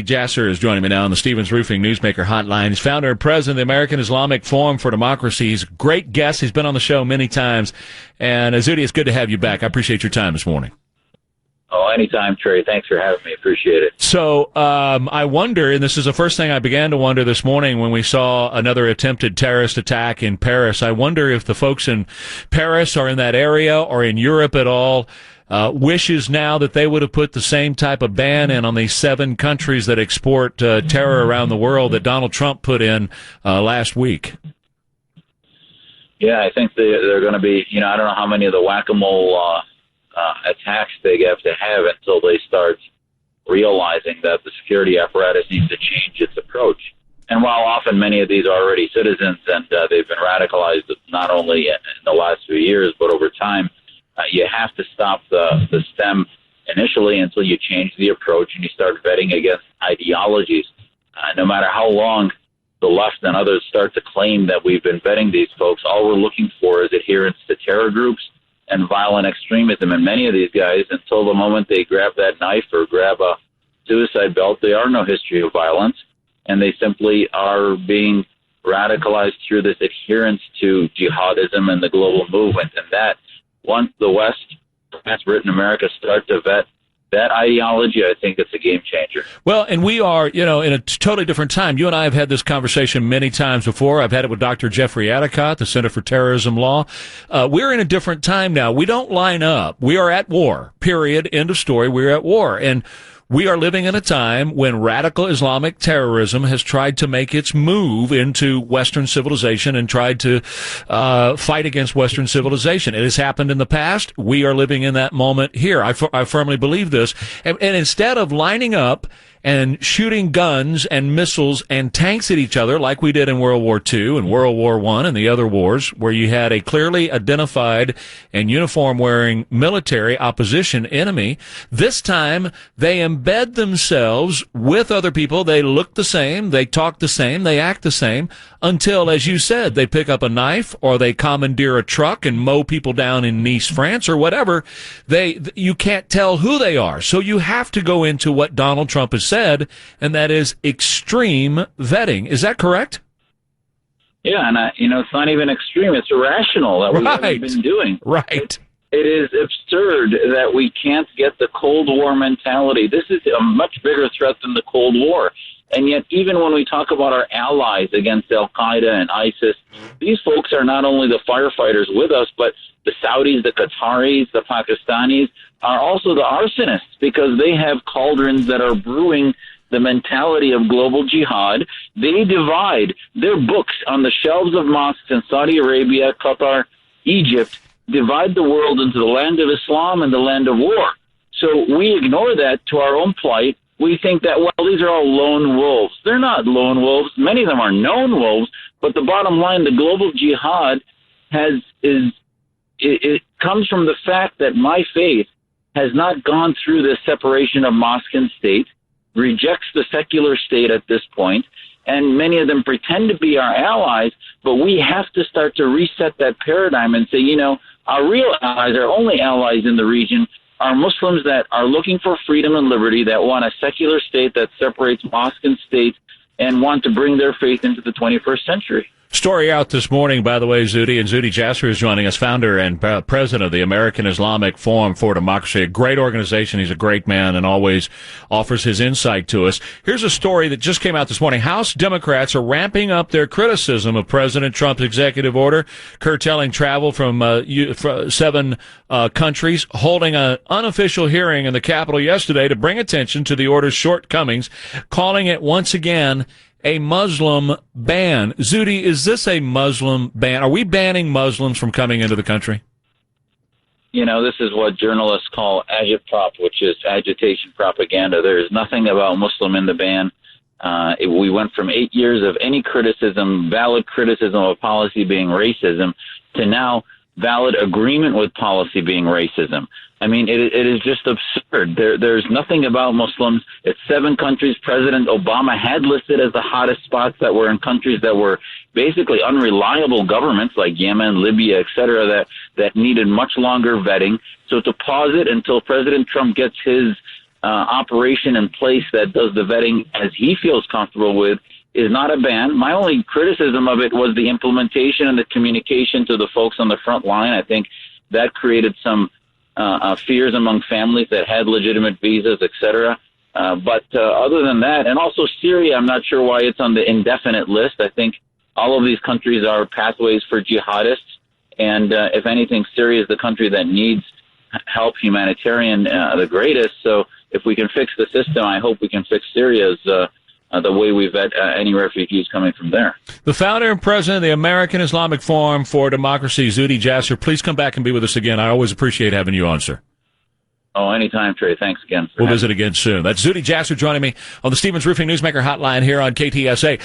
Jasser is joining me now on the Stevens Roofing Newsmaker Hotline. He's founder and president of the American Islamic Forum for Democracy. He's a great guest. He's been on the show many times. And Zudi, it's good to have you back. I appreciate your time this morning. Oh, anytime, Trey. Thanks for having me. Appreciate it. So I wonder, and this is the first thing I began to wonder this morning when we saw another attempted terrorist attack in Paris. I wonder if the folks in Paris or in that area or in Europe at all wishes now that they would have put the same type of ban in on these 7 countries that export terror around the world that Donald Trump put in last week. Yeah, I think they're going to be, I don't know how many of the whack-a-mole attacks they have to have until they start realizing that the security apparatus needs to change its approach. And while often many of these are already citizens and they've been radicalized not only in the last few years but over time, you have to stop the stem initially until you change the approach and you start vetting against ideologies. No matter how long the left and others start to claim that we've been vetting these folks, all we're looking for is adherence to terror groups and violent extremism. And many of these guys, until the moment they grab that knife or grab a suicide belt, they are no history of violence, and they simply are being radicalized through this adherence to jihadism and the global movement. And that, once the West, France, Britain, America start to vet that ideology, I think it's a game changer. Well, and we are, in a totally different time. You and I have had this conversation many times before. I've had it with Dr. Jeffrey Adicott, the Center for Terrorism Law. We're in a different time now. We don't line up. We are at war, period, end of story. We're at war. And we are living in a time when radical Islamic terrorism has tried to make its move into Western civilization and tried to fight against Western civilization. It has happened in the past. We are living in that moment here. I firmly believe this. And instead of lining up and shooting guns and missiles and tanks at each other like we did in World War II and World War I and the other wars, where you had a clearly identified and uniform-wearing military opposition enemy, this time they embed themselves with other people. They look the same, they talk the same, they act the same, until, as you said, they pick up a knife or they commandeer a truck and mow people down in Nice, France, or whatever. You can't tell who they are. So you have to go into what Donald Trump has said, and that is extreme vetting. Is that correct? Yeah, and it's not even extreme. It's irrational that we've been doing. Right. It is absurd that we can't get the Cold War mentality. This is a much bigger threat than the Cold War. And yet, even when we talk about our allies against Al-Qaeda and ISIS, these folks are not only the firefighters with us, but the Saudis, the Qataris, the Pakistanis are also the arsonists, because they have cauldrons that are brewing the mentality of global jihad. They divide their books on the shelves of mosques in Saudi Arabia, Qatar, Egypt, divide the world into the land of Islam and the land of war. So we ignore that to our own plight. We think that, well, these are all lone wolves. They're not lone wolves. Many of them are known wolves. But the bottom line, the global jihad it comes from the fact that my faith has not gone through the separation of mosque and state, rejects the secular state at this point, and many of them pretend to be our allies, but we have to start to reset that paradigm and say, our real allies, our only allies in the region, are Muslims that are looking for freedom and liberty, that want a secular state that separates mosque and state, and want to bring their faith into the 21st century. Story out this morning, by the way, Zudi, and Zudi Jasser is joining us, founder and president of the American Islamic Forum for Democracy, a great organization. He's a great man and always offers his insight to us. Here's a story that just came out this morning. House Democrats are ramping up their criticism of President Trump's executive order curtailing travel from 7 countries, holding an unofficial hearing in the Capitol yesterday to bring attention to the order's shortcomings, calling it once again a Muslim ban. Zudi, is this a Muslim ban? Are we banning Muslims from coming into the country? This is what journalists call agitprop, which is agitation propaganda. There is nothing about Muslim in the ban. We went from 8 years of any criticism, valid criticism of policy being racism, to now valid agreement with policy being racism. I mean, it is just absurd. There's nothing about Muslims. It's 7 countries President Obama had listed as the hottest spots that were in countries that were basically unreliable governments like Yemen, Libya, etc., that needed much longer vetting. So to pause it until President Trump gets his operation in place that does the vetting as he feels comfortable with is not a ban. My only criticism of it was the implementation and the communication to the folks on the front line. I think that created some fears among families that had legitimate visas, et cetera. But other than that, and also Syria, I'm not sure why it's on the indefinite list. I think all of these countries are pathways for jihadists. And if anything, Syria is the country that needs help, humanitarian, the greatest. So if we can fix the system, I hope we can fix Syria's the way we vet any refugees coming from there. The founder and president of the American Islamic Forum for Democracy, Zuhdi Jasser, please come back and be with us again. I always appreciate having you on, sir. Oh, anytime, Trey. Thanks again. We'll visit again soon. That's Zuhdi Jasser joining me on the Stevens Roofing Newsmaker Hotline here on KTSA.